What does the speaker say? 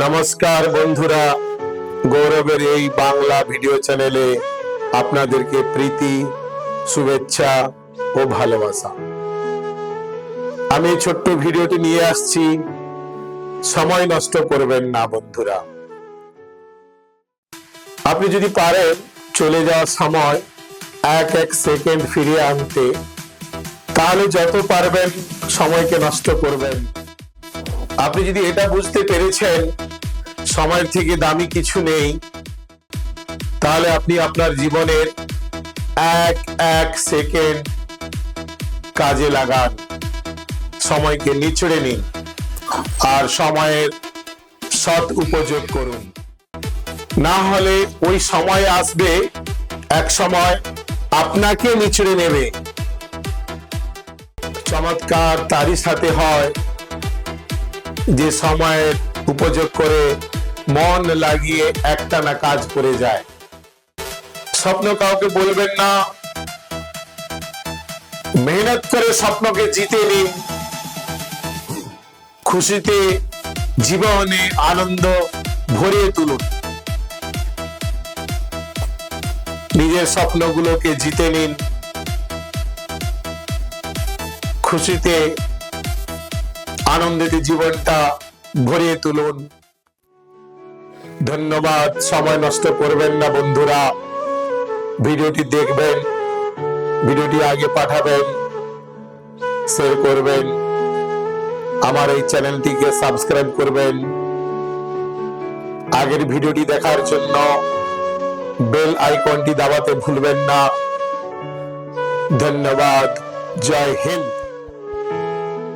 নমস্কার বন্ধুরা, গৌরবের এই বাংলা ভিডিও চ্যানেলে আপনাদেরকে প্রীতি, শুভেচ্ছা ও ভালোবাসা। আমি ছোট্ট ভিডিওটি নিয়ে আসছি, সময় নষ্ট করবেন না বন্ধুরা। আপনি যদি পারেন চলে যাওয়ার সময় এক এক সেকেন্ড ফিরিয়ে আনতে, তাহলে যত পারবেন সময়কে নষ্ট করবেন। আপনি যদি এটা বুঝতে পেরেছেন সময়ের থেকে দামি কিছু নেই, তাহলে আপনি আপনার জীবনের এক এক সেকেন্ড কাজে লাগান, সময়কে নিচড়ে নিন আর সময়ের সৎ উপযোগ করুন। না হলে ওই সময় আসবে, এক সময় আপনাকে নিচড়ে নেবে। চমৎকার তারই সাথে হয় যে সময়ের উপযোগ করে মন লাগিয়ে একটানা কাজ করে যায়। স্বপ্ন কাউকে বলবেন না, মেহনত করে স্বপ্নকে জিতে নিন। খুশিতে জীবনে আনন্দ ভরিয়ে তুলুন। নিজের স্বপ্নগুলোকে জিতে নিন, খুশিতে আনন্দিত জীবনটা ভরিয়ে তুলুন। ধন্যবাদ। সময় নষ্ট করবেন না বন্ধুরা। ভিডিওটি দেখবেন, ভিডিওটি আগে পাঠাবেন, শেয়ার করবেন, আমার এই চ্যানেলটিকে সাবস্ক্রাইব করবেন। আগের ভিডিওটি দেখার জন্য বেল আইকনটি দাবাতে ভুলবেন না। ধন্যবাদ। জয় হিন্দ।